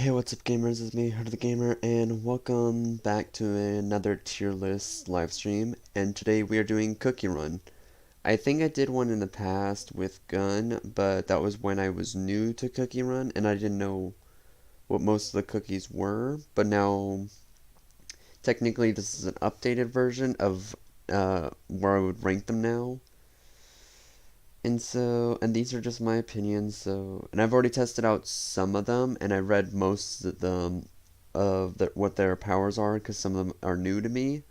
Hey, what's up, gamers? It's me, Heart of the Gamer, and welcome back to another tier list live stream. And today we are doing Cookie Run. I think I did one in the past with Gun, but that was when I was new to Cookie Run and I didn't know what most of the cookies were. But now, technically, this is an updated version of where I would rank them now. And these are just my opinions, and I've already tested out some of them, and I read most of them, what their powers are, because some of them are new to me,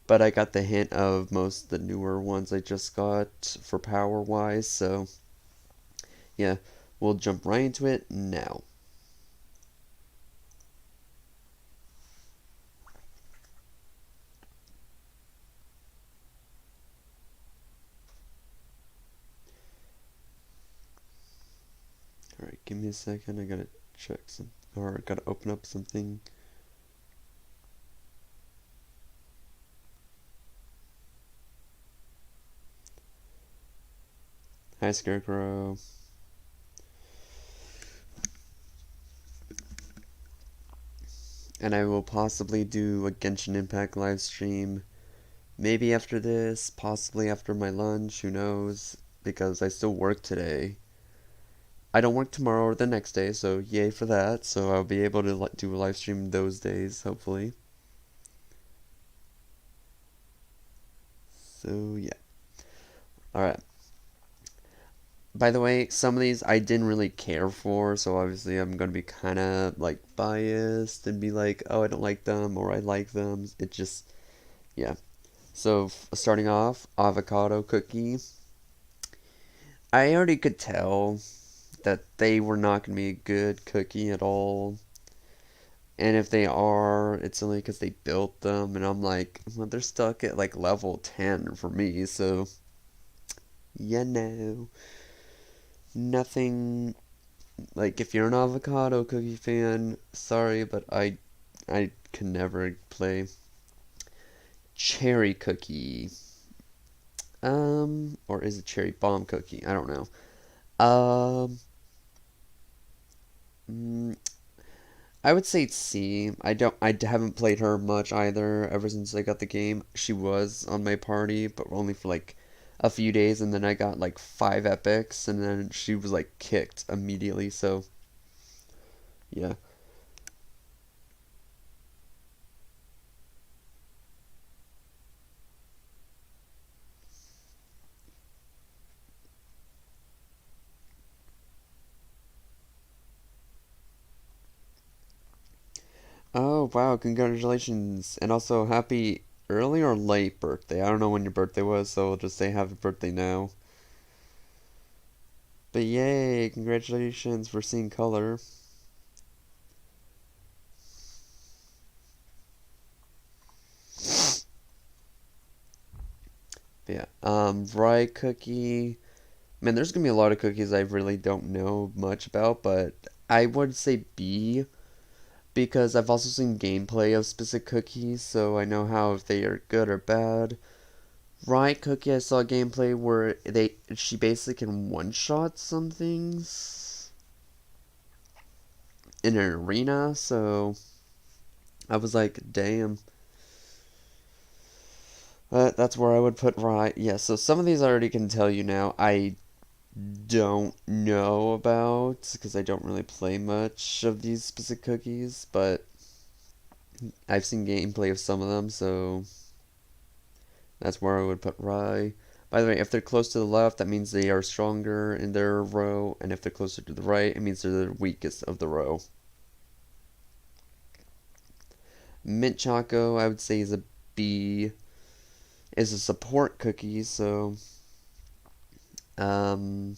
but I got the hint of most of the newer ones I just got for power-wise, so, yeah, we'll jump right into it now. Alright, give me a second, I gotta check some, or gotta open up something. Hi, Scarecrow. And I will possibly do a Genshin Impact live stream, maybe after this, possibly after my lunch, who knows, because I still work today. I don't work tomorrow or the next day, so yay for that, so I'll be able to do a live stream those days, hopefully. So, yeah. Alright. By the way, some of these I didn't really care for, so obviously I'm gonna be kinda, like, biased and be like, oh, I don't like them, or I like them. It just, yeah. So, starting off, Avocado Cookie. I already could tell that they were not going to be a good cookie at all. And if they are, it's only because they built them. And I'm like, well, they're stuck at like level 10 for me. So, yeah, no. Nothing. Like, if you're an avocado cookie fan, sorry, but I can never play cherry cookie. Or is it cherry bomb cookie? I don't know. Um, mm, I would say it's C. I haven't played her much either ever since I got the game. She was on my party, but only for like a few days, and then I got like 5 epics, and then she was like kicked immediately, so yeah. Oh, wow, congratulations. And also happy early or late birthday. I don't know when your birthday was, so I'll just say happy birthday now. But yay, congratulations for seeing color. But yeah, Rye Cookie. Man, there's gonna be a lot of cookies I really don't know much about, but I would say B because I've also seen gameplay of specific cookies, so I know how if they are good or bad. Rye Cookie, I saw gameplay where she basically can one-shot some things in an arena, so I was like, damn. That's where I would put Rye. Yeah, so some of these I already can tell you now. I don't know about because I don't really play much of these specific cookies, but I've seen gameplay of some of them, so that's where I would put Rye. By the way, if they're close to the left, that means they are stronger in their row, and if they're closer to the right, it means they're the weakest of the row. Mint Choco, I would say, is a B. Is a support cookie, so um,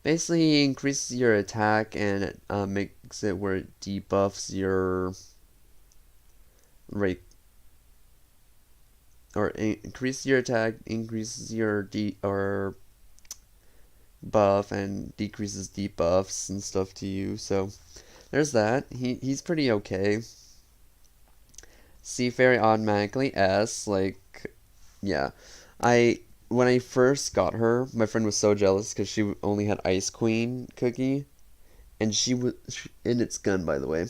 basically increases your attack and it makes it where it debuffs your rate, or increases your attack, increases your buff, and decreases debuffs and stuff to you. So there's that. He's pretty okay. C Fairy automatically S, like, yeah. I when I first got her, my friend was so jealous because she only had Ice Queen cookie, and and it's Gun, by the way.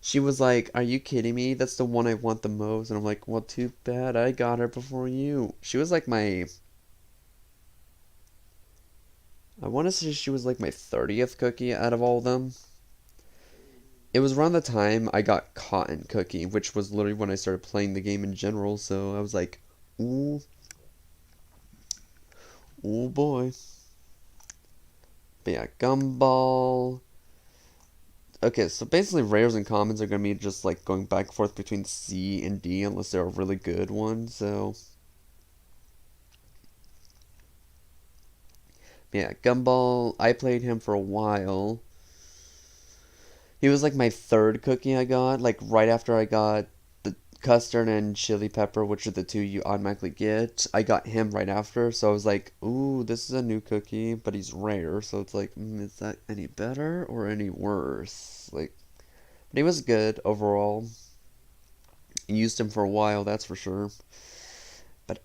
She was like, "Are you kidding me? That's the one I want the most." And I'm like, "Well, too bad. I got her before you." She was like I want to say she was like my 30th cookie out of all of them. It was around the time I got Cotton Cookie, which was literally when I started playing the game in general. So I was like, "Ooh, oh boy." But yeah, Gumball. Okay, so basically rares and commons are gonna be just like going back and forth between C and D unless they're a really good one. So yeah, Gumball. I played him for a while. He was like my third cookie I got, like right after I got the custard and chili pepper, which are the two you automatically get. I got him right after, so I was like, "Ooh, this is a new cookie, but he's rare." So it's like, is that any better or any worse? Like, but he was good overall. Used him for a while, that's for sure. But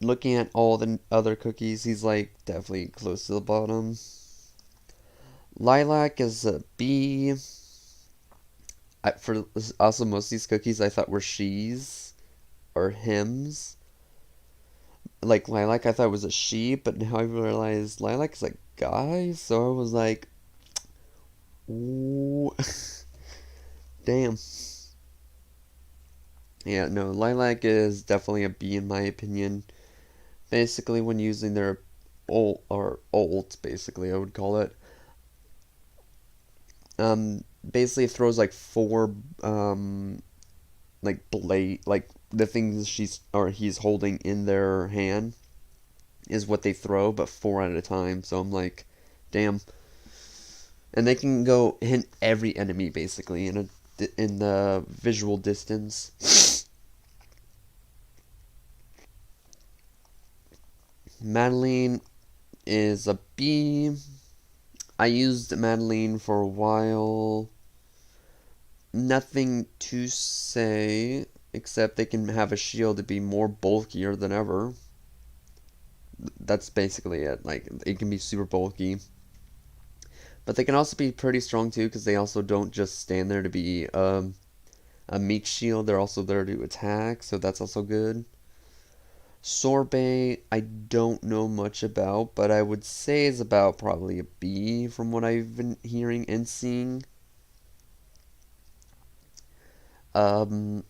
looking at all the other cookies, he's like definitely close to the bottom. Lilac is a B. For also most of these cookies I thought were she's or hims. Like Lilac I thought was a she, but now I realized Lilac is a guy, so I was like, ooh, damn. Yeah, no, Lilac is definitely a B in my opinion. Basically, when using their ult, basically I would call it. Basically it throws like four like blade, like the things she's or he's holding in their hand is what they throw, but four at a time. So I'm like, damn. And they can go hit every enemy basically in the visual distance. Madeline is a B. I used Madeline for a while. Nothing to say except they can have a shield to be more bulkier than ever. That's basically it. Like it can be super bulky. But they can also be pretty strong too because they also don't just stand there to be a meat shield. They're also there to attack, so that's also good. Sorbet, I don't know much about, but I would say is about probably a B from what I've been hearing and seeing. Um,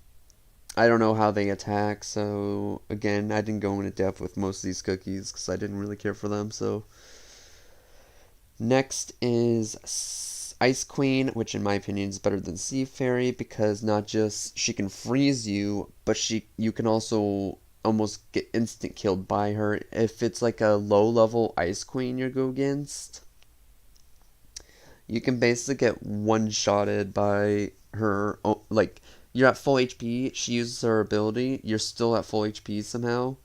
I don't know how they attack, so again, I didn't go into depth with most of these cookies because I didn't really care for them. So next is Ice Queen, which in my opinion is better than Sea Fairy because not just she can freeze you, but you can also almost get instant killed by her if it's like a low level Ice Queen you go against. You can basically get one shotted by her. Like you're at full HP, she uses her ability, you're still at full HP somehow,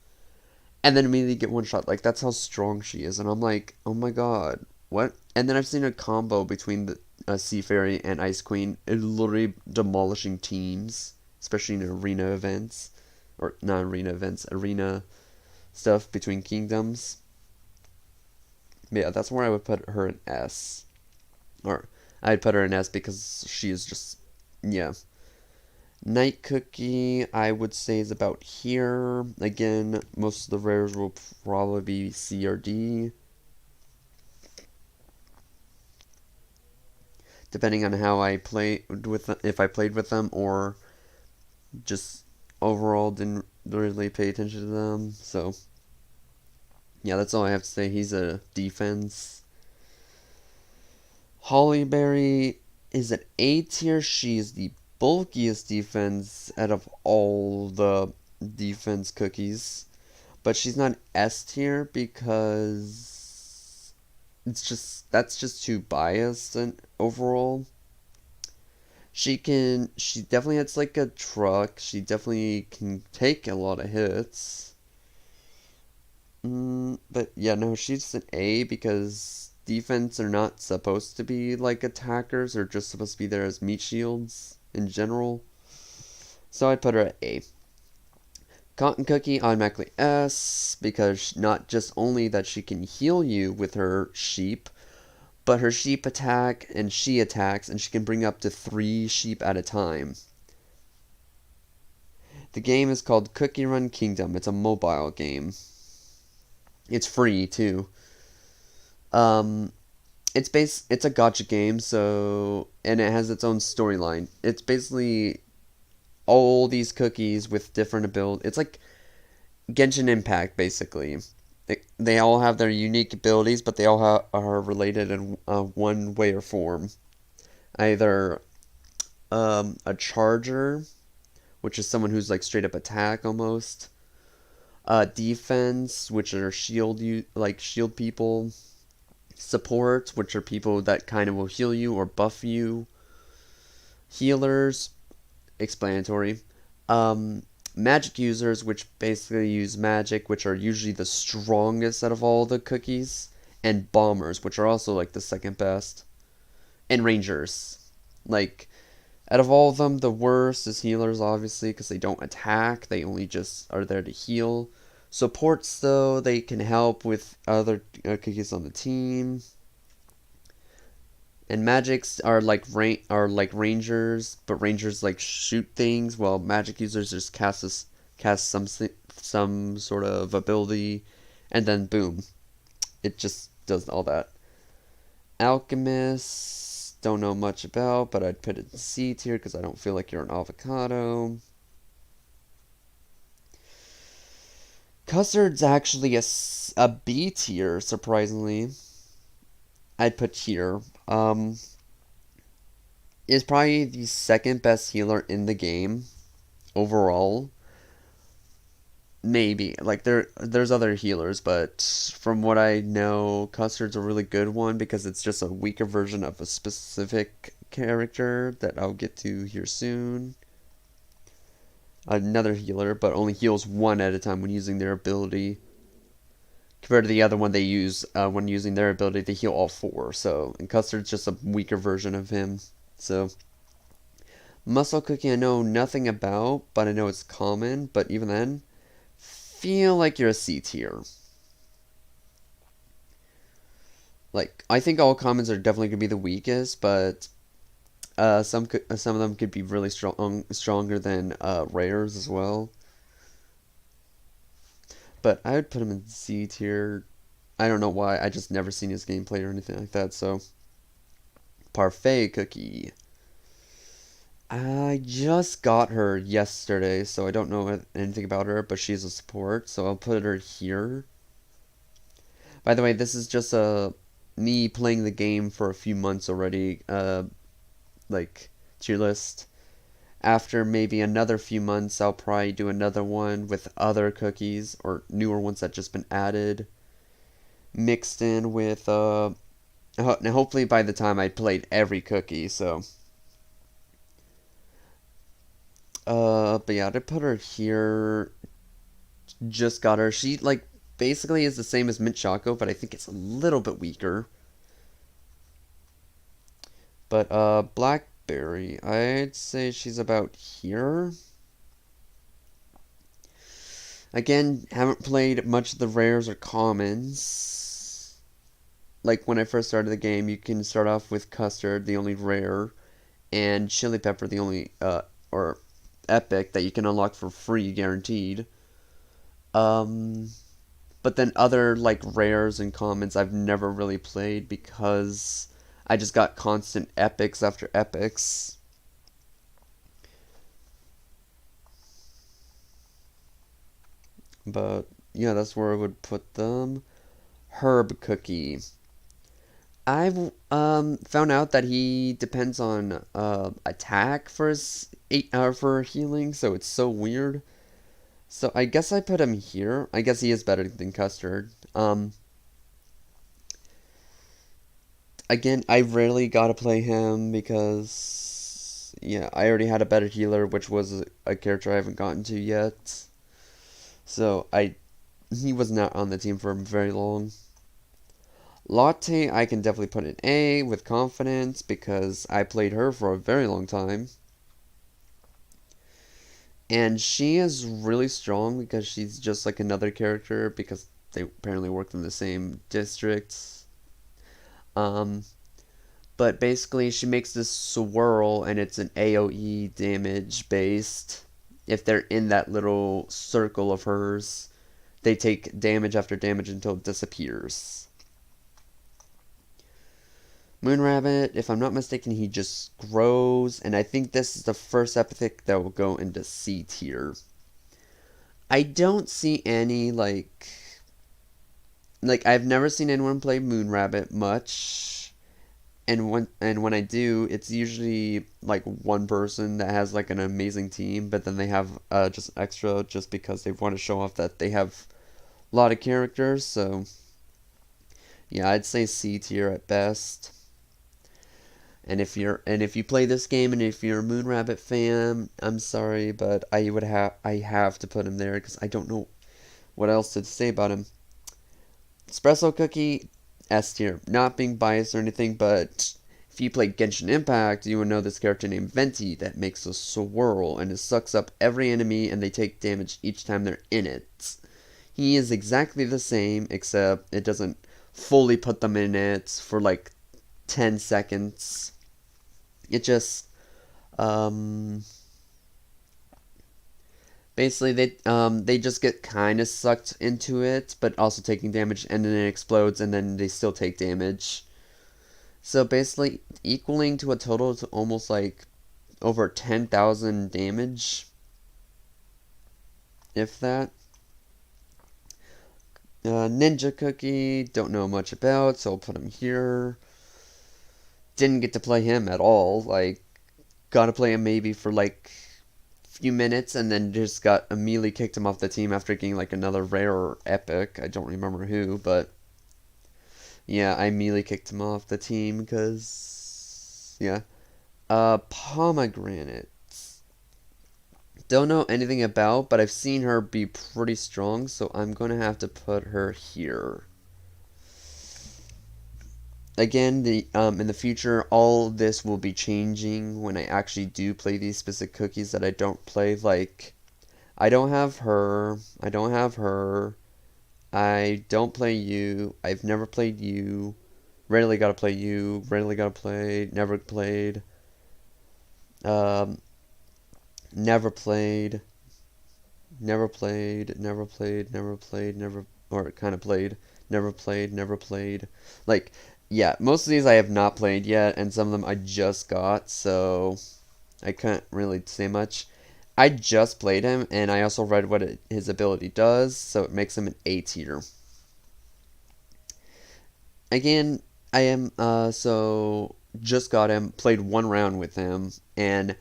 and then immediately get one shot. Like that's how strong she is, and I'm like, oh my god, what? And then I've seen a combo between the Sea Fairy and Ice Queen, literally demolishing teams, especially in arena events, or not arena events, arena stuff between kingdoms. But yeah, that's where I would put her in S, or I'd put her in S because she is just, yeah. Night Cookie, I would say, is about here. Again, most of the rares will probably be C or D, depending on how I played with them, if I played with them or just overall didn't really pay attention to them. So yeah, that's all I have to say. He's a defense. Hollyberry is an A tier. She is the bulkiest defense out of all the defense cookies. But she's not S tier because that's just too biased and overall. She definitely hits like a truck. She definitely can take a lot of hits. But yeah, no, she's an A because defense are not supposed to be like attackers. They're just supposed to be there as meat shields in general. So I'd put her at A. Cotton Cookie automatically S because not just only that she can heal you with her sheep, but her sheep attack and she attacks, and she can bring up to 3 sheep at a time. The game is called Cookie Run Kingdom. It's a mobile game. It's free too. Um, it's a gotcha game, so and it has its own storyline. It's basically all these cookies with different abilities. It's like Genshin Impact, basically. They all have their unique abilities, but they all are related in one way or form. Either a charger, which is someone who's like straight up attack almost. Defense, which are shield people. Support, which are people that kind of will heal you or buff you. Healers, explanatory. Magic users, which basically use magic, which are usually the strongest out of all the cookies. And bombers, which are also like the second best. And rangers. Like, out of all of them, the worst is healers, obviously, because they don't attack. They only just are there to heal. Supports, though, they can help with other cookies on the team. And magics are like rangers, but rangers like shoot things, while magic users just cast some sort of ability, and then boom, it just does all that. Alchemists, don't know much about, but I'd put it in C tier because I don't feel like you're an avocado. Custard's actually a B tier, surprisingly. I'd put here. Is probably the second best healer in the game overall. Maybe like there's other healers, but from what I know, Custard's a really good one because it's just a weaker version of a specific character that I'll get to here soon. Another healer, but only heals one at a time when using their ability. Compared to the other one they use when using their ability to heal all 4. So, and Custard's just a weaker version of him. So, Muscle Cookie I know nothing about, but I know it's common. But even then, feel like you're a C tier. Like, I think all commons are definitely going to be the weakest, but some of them could be really stronger than rares as well. But I would put him in C tier. I don't know why. I just never seen his gameplay or anything like that. So, Parfait Cookie. I just got her yesterday, so I don't know anything about her, but she's a support, so I'll put her here. By the way, this is just me playing the game for a few months already, like tier list. After maybe another few months, I'll probably do another one with other cookies or newer ones that just been added, mixed in with now hopefully by the time I played every cookie, so but yeah, to put her here, just got her. She like basically is the same as Mint Choco, but I think it's a little bit weaker. But Blackberry, I'd say she's about here. Again, haven't played much of the rares or commons. Like when I first started the game, you can start off with Custard, the only rare, and Chili Pepper, the only or epic that you can unlock for free, guaranteed. Um, but then other like rares and commons I've never really played because I just got constant epics after epics. But yeah, that's where I would put them. Herb Cookie. I've found out that he depends on attack for his for healing, so it's so weird. So I guess I put him here. I guess he is better than Custard. Again, I rarely got to play him because yeah, I already had a better healer, which was a character I haven't gotten to yet. So he was not on the team for very long. Latte, I can definitely put an A with confidence because I played her for a very long time. And she is really strong because she's just like another character because they apparently worked in the same districts. Um, but basically, she makes this swirl, and it's an AoE damage based. If they're in that little circle of hers, they take damage after damage until it disappears. Moonrabbit, if I'm not mistaken, he just grows, and I think this is the first epithet that will go into C tier. I don't see any like I've never seen anyone play Moonrabbit much, and when I do, it's usually like one person that has like an amazing team, but then they have just extra just because they want to show off that they have a lot of characters. So yeah, I'd say C tier at best. And if you play this game and if you're a Moonrabbit fan, I'm sorry, but I have to put him there because I don't know what else to say about him. Espresso Cookie, S tier. Not being biased or anything, but if you play Genshin Impact, you would know this character named Venti that makes a swirl and it sucks up every enemy and they take damage each time they're in it. He is exactly the same, except it doesn't fully put them in it for like 10 seconds. It just, um, basically they just get kind of sucked into it, but also taking damage, and then it explodes, and then they still take damage. So basically, equaling to a total to almost like over 10,000 damage, if that. Ninja Cookie, don't know much about, so I'll put him here. Didn't get to play him at all. Like, got to play him maybe for like few minutes, and then just got immediately kicked him off the team after getting like another rare or epic. I don't remember who, but yeah, I immediately kicked him off the team because yeah. Pomegranate. Don't know anything about, but I've seen her be pretty strong, so I'm gonna have to put her here. Again, the in the future, all this will be changing when I actually do play these specific cookies that I don't play. Like, I don't have her. I don't have her. I don't play you. I've never played you. Rarely gotta play you. Rarely gotta play. Never played. Um, never played. Never played. Never played. Never played. Never, or kind of played. Never played. Never played. Like, yeah, most of these I have not played yet, and some of them I just got, so I can't really say much. I just played him, and I also read what his ability does, so it makes him an A tier. Again, I am, so just got him, played one round with him, and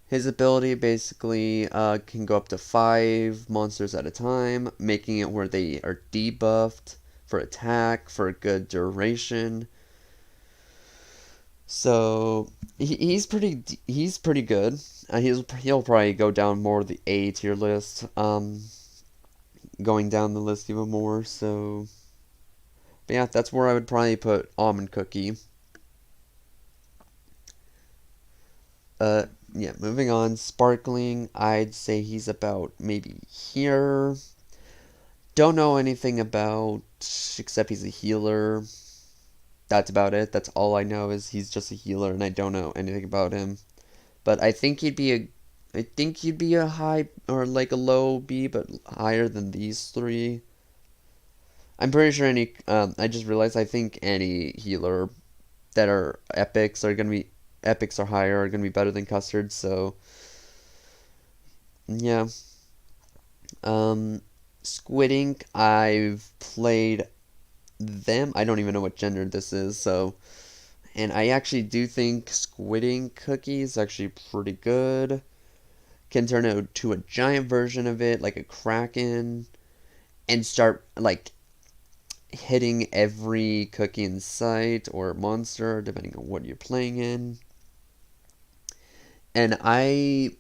his ability basically can go up to 5 monsters at a time, making it where they are debuffed for attack for a good duration. So he's pretty good. He'll probably go down more the A tier list. Going down the list even more. So, but yeah, that's where I would probably put Almond Cookie. Uh, yeah, moving on. Sparkling, I'd say he's about maybe here. Don't know anything about except he's a healer. That's about it. That's all I know is he's just a healer, and I don't know anything about him. But I think he'd be a high or like a low B, but higher than these three. I'm pretty sure any. I just realized I think any healer that are epics or higher are gonna be better than custard. So yeah. Um, Squid Ink. I've played them. I don't even know what gender this is. So, and I actually do think Squid Ink Cookie is actually pretty good. Can turn into a giant version of it, like a kraken, and start like hitting every cookie in sight or monster, depending on what you're playing in. And I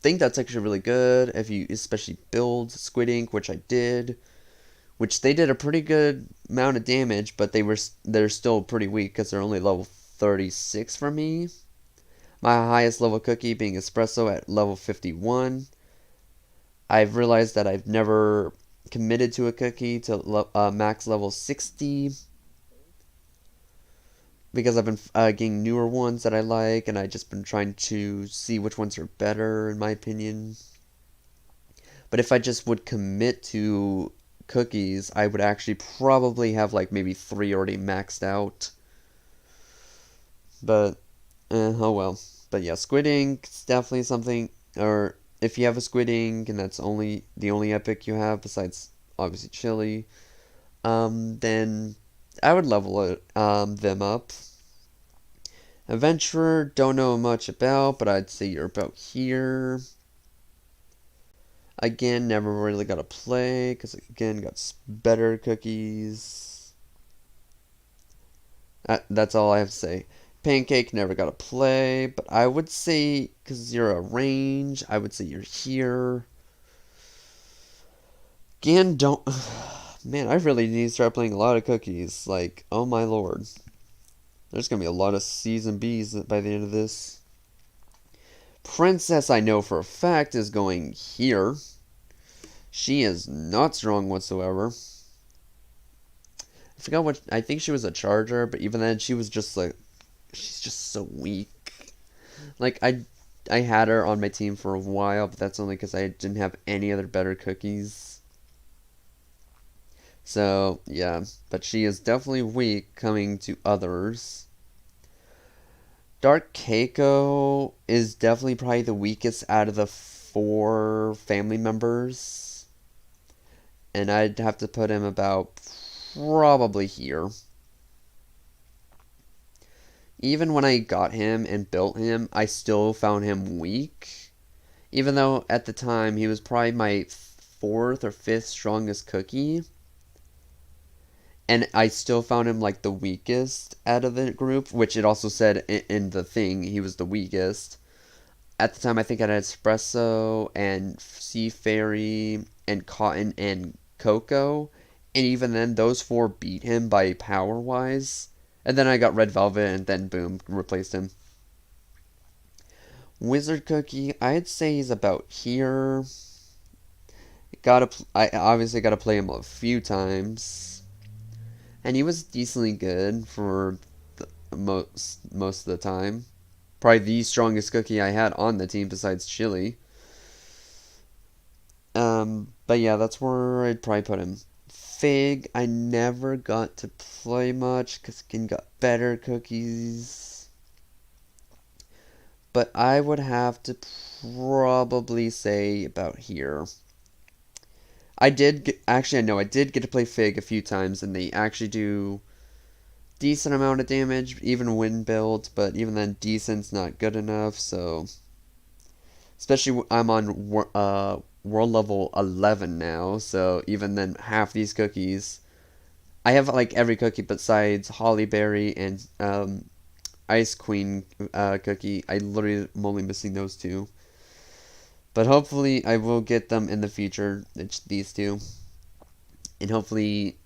think that's actually really good if you especially build Squid Ink, which I did, which they did a pretty good amount of damage, but they're still pretty weak because they're only level 36 for me. My highest level cookie being Espresso at level 51. I've realized that I've never committed to a cookie to max level 60. because I've been getting newer ones that I like, and I just been trying to see which ones are better in my opinion. But if I just would commit to cookies, I would actually probably have like maybe three already maxed out. But oh well. But yeah, squid ink is definitely something. Or if you have a squid ink and that's only the only epic you have besides obviously chili, then I would level them up. Adventurer, don't know much about, but I'd say you're about here. Again, never really got to play, because again, got better cookies. That's all I have to say. Pancake, never got to play, but I would say, because you're a range, I would say you're here. Again, don't... Man, I really need to start playing a lot of cookies. Like, oh my lord. There's going to be a lot of C's and B's by the end of this. Princess, I know for a fact, is going here. She is not strong whatsoever. I forgot what... I think she was a charger, but even then, she was just like... She's just so weak. Like, I had her on my team for a while, but that's only because I didn't have any other better cookies. So, yeah. But she is definitely weak coming to others. Dark Coco is definitely probably the weakest out of the 4 family members. And I'd have to put him about probably here. Even when I got him and built him, I still found him weak. Even though at the time he was probably my 4th or 5th strongest cookie. And I still found him like the weakest out of the group, which it also said in the thing he was the weakest. At the time, I think I had Espresso and Sea Fairy and Cotton and Coco. And even then, those 4 beat him by power-wise. And then I got Red Velvet and then boom, replaced him. Wizard Cookie, I'd say he's about here. I obviously gotta play him a few times. And he was decently good for most of the time. Probably the strongest cookie I had on the team besides Chili. But yeah, that's where I'd probably put him. Fig, I never got to play much because again got better cookies. But I would have to probably say about here. Actually, I know I did get to play Fig a few times, and they actually do decent amount of damage, even when built, but even then, decent's not good enough, so... Especially, I'm on world level 11 now, so even then, half these cookies... I have, like, every cookie besides Holly Berry and Ice Queen cookie. I literally am only missing those 2. But hopefully, I will get them in the future, it's these 2. And hopefully...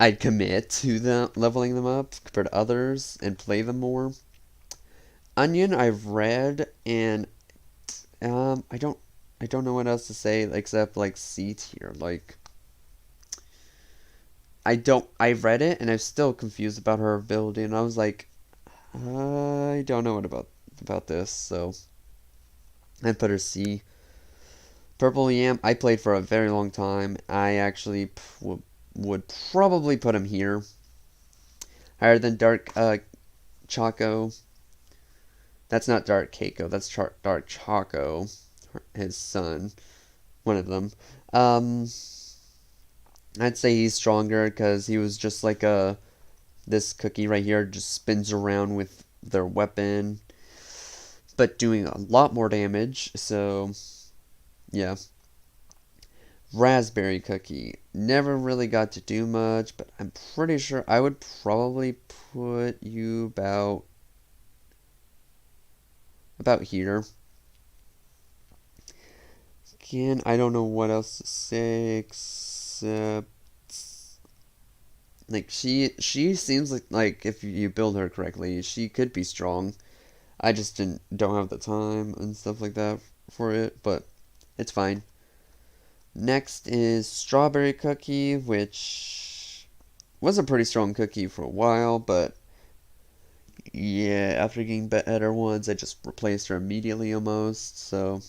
I'd commit to leveling them up compared to others and play them more. Onion I've read and I don't know what else to say except like C tier. Like I've read it and I'm still confused about her ability and I was like I don't know what about this, so I'd put her C. Purple Yam I played for a very long time. I actually would probably put him here. Higher than Dark Choco. That's not Dark Coco. That's Dark Choco. His son. One of them. I'd say he's stronger because he was just like this cookie right here just spins around with their weapon. But doing a lot more damage. So, yeah. Raspberry Cookie. Never really got to do much, but I'm pretty sure I would probably put you about here. Again, I don't know what else to say except like she seems like if you build her correctly, she could be strong. I just don't have the time and stuff like that for it, but it's fine. Next is Strawberry Cookie, which was a pretty strong cookie for a while, but Yeah, after getting better ones, I just replaced her immediately almost. So,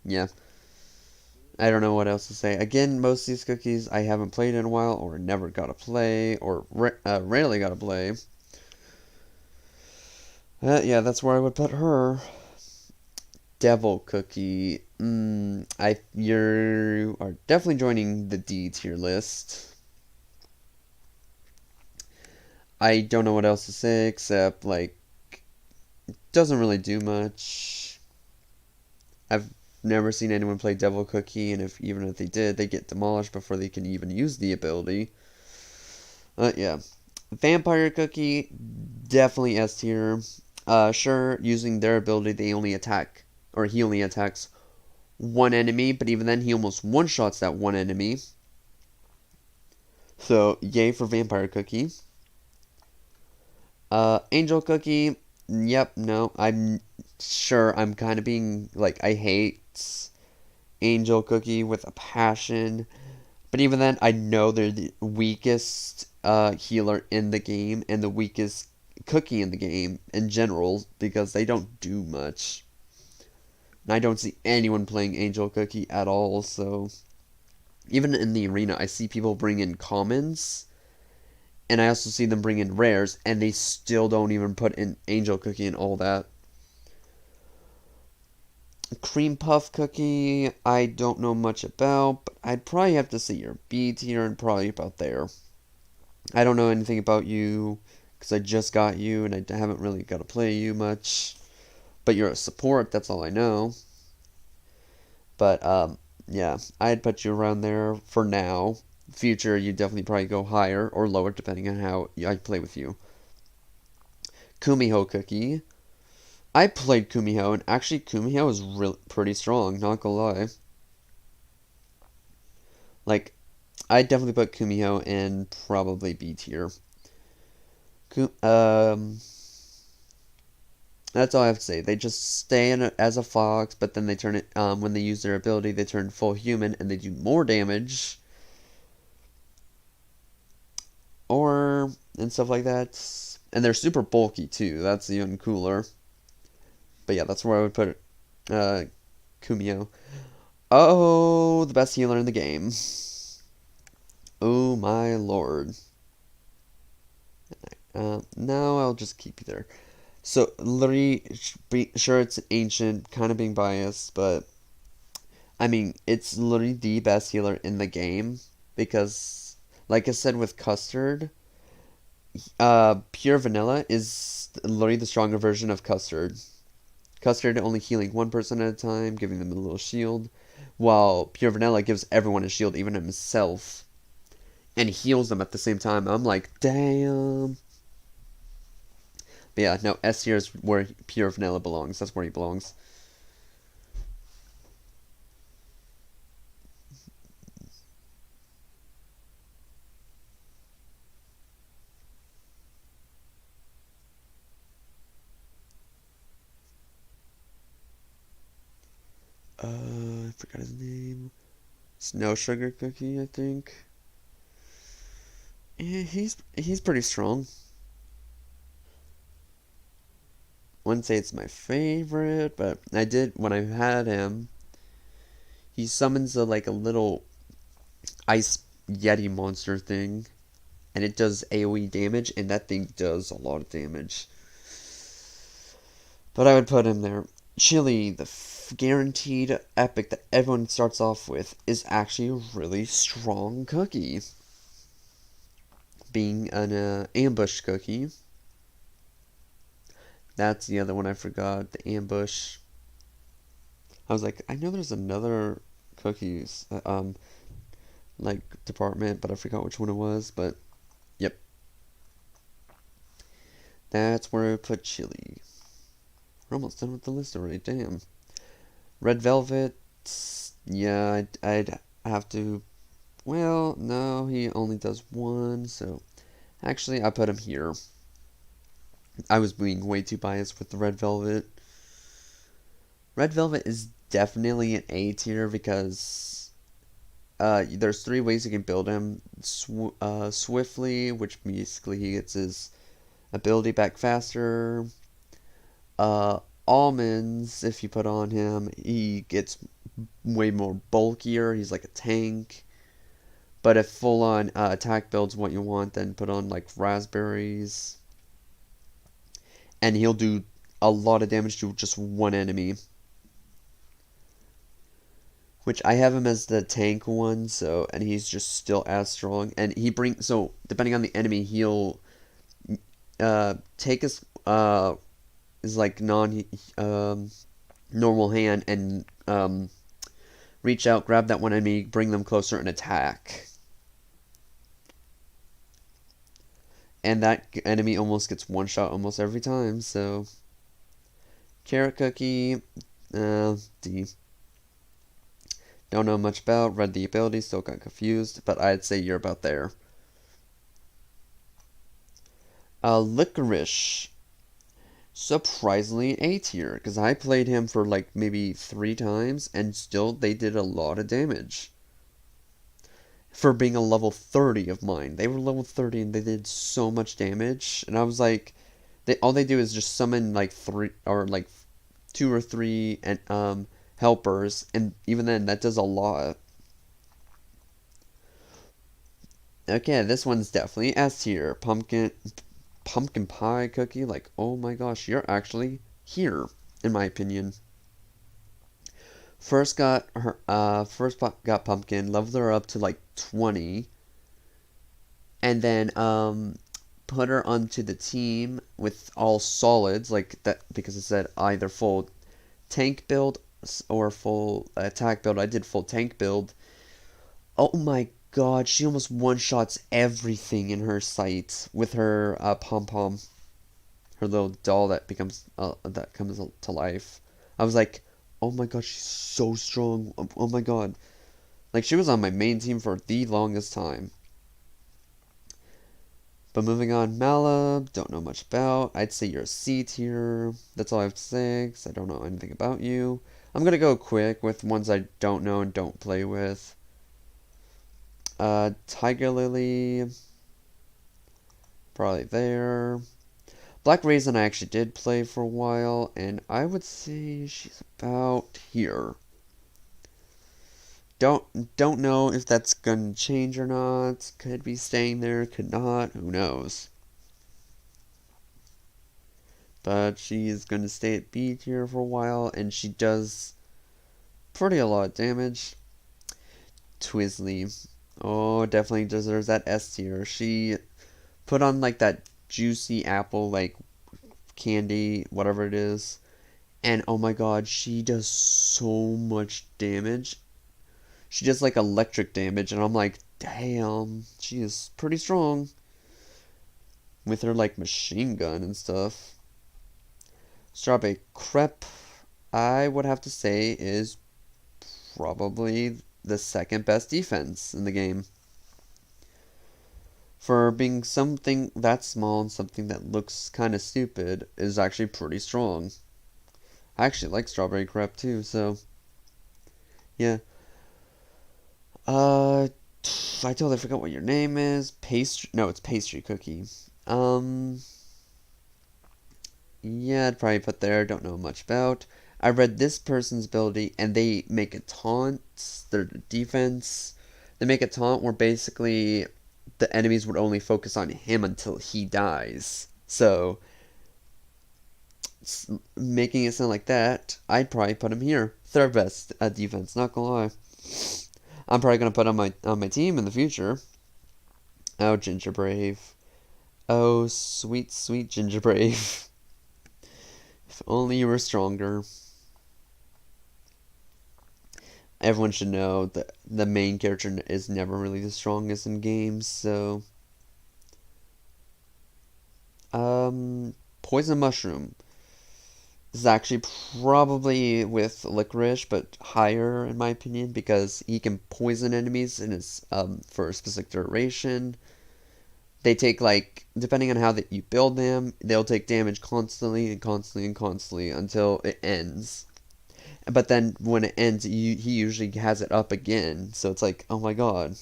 yeah. I don't know what else to say. Again, most of these cookies I haven't played in a while, or never got to play, or rarely got to play. Yeah, that's where I would put her. Devil Cookie. You are definitely joining the D tier list. I don't know what else to say except like doesn't really do much. I've never seen anyone play Devil Cookie, and even if they did, they get demolished before they can even use the ability. Yeah. Vampire Cookie, definitely S tier. Sure, using their ability, they only attack, or he only attacks one enemy, but even then, he almost one-shots that one enemy. So, yay for Vampire Cookie. Angel Cookie, yep, no, I'm sure I'm kind of being, like, I hate Angel Cookie with a passion. But even then, I know they're the weakest healer in the game and the weakest cookie in the game in general because they don't do much. And I don't see anyone playing Angel Cookie at all, so even in the arena, I see people bring in commons, and I also see them bring in rares, and they still don't even put in Angel Cookie and all that. Cream Puff Cookie, I don't know much about, but I'd probably have to say your B tier and probably about there. I don't know anything about you because I just got you and I haven't really got to play you much. But you're a support, that's all I know. But yeah, I'd put you around there for now. Future, you definitely probably go higher or lower depending on how I play with you. Kumiho Cookie. I played Kumiho and actually Kumiho is really pretty strong, not gonna lie. Like, I'd definitely put Kumiho in probably B tier. Um, That's all I have to say. They just stay in as a fox, but then they turn it, when they use their ability, they turn full human and they do more damage. Or, and stuff like that. And they're super bulky too. That's even cooler. But yeah, that's where I would put Kumio. Oh, the best healer in the game. Oh my lord. Now I'll just keep you there. So, literally, sure, it's ancient, kind of being biased, but I mean, it's literally the best healer in the game because, like I said with Custard, Pure Vanilla is literally the stronger version of Custard. Custard only healing one person at a time, giving them a little shield, while Pure Vanilla gives everyone a shield, even himself, and heals them at the same time. I'm like, damn. But yeah, no, S tier is where Pure Vanilla belongs. That's where he belongs. I forgot his name. Snow Sugar Cookie, I think. Yeah, he's pretty strong. Wouldn't say it's my favorite, but I did when I had him. He summons like a little ice yeti monster thing, and it does AOE damage, and that thing does a lot of damage. But I would put him there. Chili, the guaranteed epic that everyone starts off with, is actually a really strong cookie. Being an ambush cookie. That's the other one I forgot. The ambush. I was like, I know there's another cookies like department, but I forgot which one it was. But yep, that's where I put chili. We're almost done with the list already. Damn. Red Velvet. Yeah, I'd have to. Well, no, he only does one, so actually, I put him here. I was being way too biased with the Red Velvet. Red Velvet is definitely an A tier because there's three ways you can build him. Swiftly, which basically he gets his ability back faster. Uh, Almonds, if you put on him, he gets way more bulkier. He's like a tank. But if full on attack build's what you want, then put on like raspberries. And he'll do a lot of damage to just one enemy. Which I have him as the tank one, so, and he's just still as strong. And he brings, so depending on the enemy, he'll take his like normal hand and reach out, grab that one enemy, bring them closer, and attack. And that enemy almost gets one shot almost every time, so. Carrot Cookie, D. Don't know much about, read the ability, still got confused, but I'd say you're about there. Licorice. Surprisingly A tier, because I played him for like maybe 3 times, and still they did a lot of damage. For being a level 30 of mine. They were level 30 and they did so much damage, and I was like, all they do is just summon like 3, or like 2 or 3 and helpers, and even then that does a lot. Okay, this one's definitely S tier. Pumpkin pie cookie, like, oh my gosh, you're actually here, in my opinion. First got pumpkin, leveled her up to like 20, and then put her onto the team with all solids, like that, because it said either full tank build or full attack build. I did full tank build. Oh my god, she almost one-shots everything in her sight with her pom-pom. Her little doll that comes to life. I was like, oh my god, she's so strong. Oh my god. Like, she was on my main team for the longest time. But moving on, Malab, don't know much about. I'd say you're a C tier. That's all I have to say, because I don't know anything about you. I'm gonna go quick with ones I don't know and don't play with. Tiger Lily, probably there. Black Raisin I actually did play for a while, and I would say she's about here. Don't know if that's gonna change or not. Could be staying there, could not, who knows. But she's gonna stay at B tier for a while, and she does pretty a lot of damage. Twizzly. Oh, definitely deserves that S tier. She put on like that juicy apple like candy, whatever it is. And oh my god, she does so much damage. She does like electric damage, and I'm like, damn, she is pretty strong. With her like machine gun and stuff. Strawberry crepe, I would have to say, is probably the second best defense in the game. For being something that small and something that looks kind of stupid, is actually pretty strong. I actually like strawberry crepe too, so yeah. I totally forgot what your name is. Pastry? No, it's pastry cookie. Yeah, I'd probably put there. Don't know much about. I read this person's ability, and they make a taunt. Their defense. They make a taunt where basically the enemies would only focus on him until he dies. So, making it sound like that, I'd probably put him here. Third best at defense. Not gonna lie. I'm probably gonna put on my team in the future. Oh, Ginger Brave. Oh, sweet, sweet Ginger Brave. If only you were stronger. Everyone should know that the main character is never really the strongest in games, so. Poison Mushroom. This is actually probably with Licorice, but higher in my opinion, because he can poison enemies in his, for a specific duration. They take, like, depending on how that you build them, they'll take damage constantly and constantly and constantly until it ends. But then when it ends, he usually has it up again. So it's like, oh my god.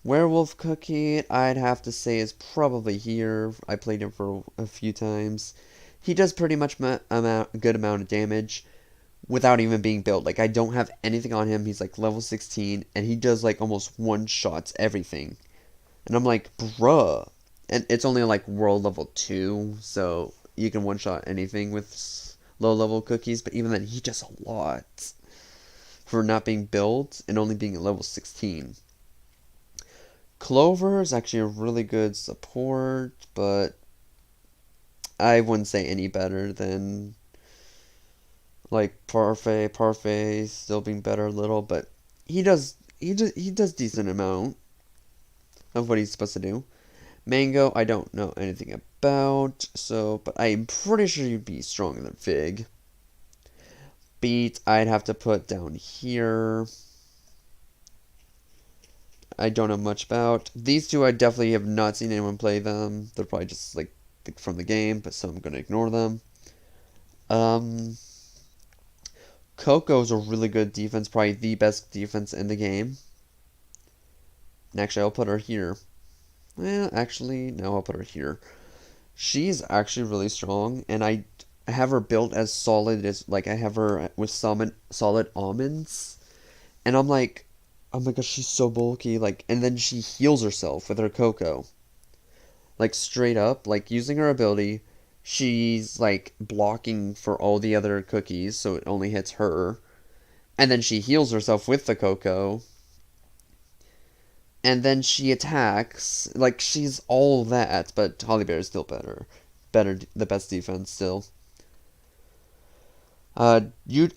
Werewolf Cookie, I'd have to say is probably here. I played him for a few times. He does pretty much good amount of damage without even being built. Like, I don't have anything on him. He's like level 16, and he does like almost one shots everything. And I'm like, bruh. And it's only like world level 2, so you can one shot anything with low level cookies, but even then, he does a lot for not being built and only being at level 16. Clover is actually a really good support, but I wouldn't say any better than like Parfait. Parfait still being better a little, but he does decent amount of what he's supposed to do. Mango, I don't know anything about, so but I'm pretty sure you'd be stronger than Fig. Beet, I'd have to put down here. I don't know much about. These two I definitely have not seen anyone play them. They're probably just like from the game, but so I'm gonna ignore them. Um Coco's a really good defense, probably the best defense in the game. And actually I'll put her here. Well, actually, no, I'll put her here. She's actually really strong, and I have her built as solid as like I have her with solid almonds, and I'm like, oh my gosh, she's so bulky. Like, and then she heals herself with her Coco, like straight up, like using her ability. She's like blocking for all the other cookies, so it only hits her, and then she heals herself with the Coco, and then she attacks. Like she's all that, but Holly Bear is still better, the best defense still. You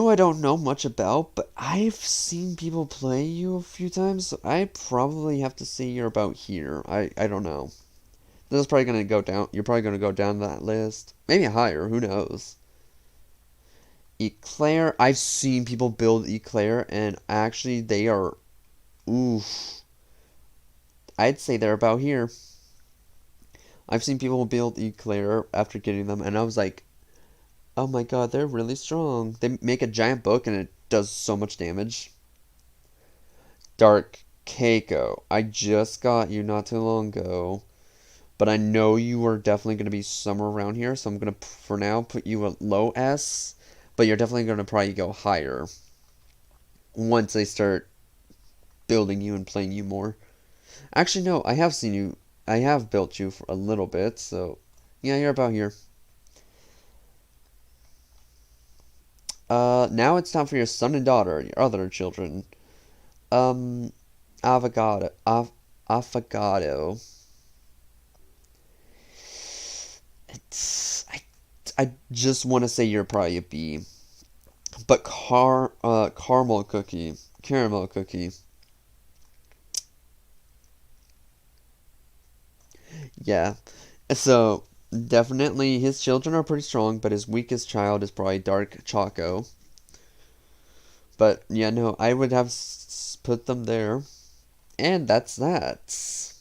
I don't know much about, but I've seen people play you a few times, so I probably have to say you're about here. I don't know. This is probably gonna go down. You're probably gonna go down that list, maybe higher. Who knows? Eclair. I've seen people build Eclair, and actually they are, oof. I'd say they're about here. I've seen people build Eclair after getting them, and I was like, oh my god, they're really strong. They make a giant book and it does so much damage. Dark Keiko. I just got you not too long ago, but I know you are definitely going to be somewhere around here, so I'm going to, for now, put you at low S, but you're definitely going to probably go higher once they start building you and playing you more. Actually, no, I have seen you. I have built you for a little bit, so yeah, you're about here. Now it's time for your son and daughter, your other children. Um, avocado. I just want to say you're probably a B, but caramel cookie. Yeah. So definitely his children are pretty strong, but his weakest child is probably Dark Choco. But yeah, no, I would have put them there. And that's that.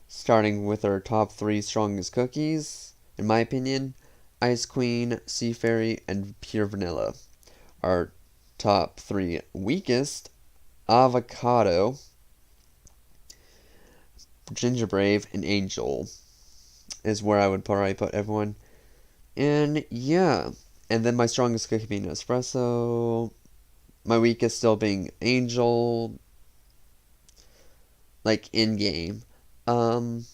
Starting with our top 3 strongest cookies, in my opinion, Ice Queen, Sea Fairy, and Pure Vanilla. Our top 3 weakest, Avocado, Ginger Brave, and Angel, is where I would probably put everyone. And yeah, and then my strongest cookie being Espresso, my weakest still being Angel, like in game. Um,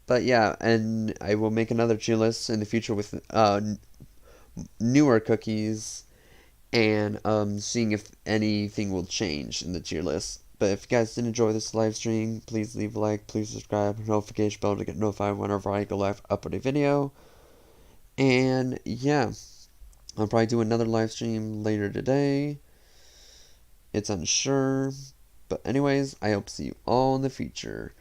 but yeah, and I will make another tier list in the future with newer cookies and seeing if anything will change in the tier list. But if you guys did enjoy this live stream, please leave a like, please subscribe, notification bell to get notified whenever I go live upload a video. And yeah, I'll probably do another live stream later today. It's unsure. But anyways, I hope to see you all in the future.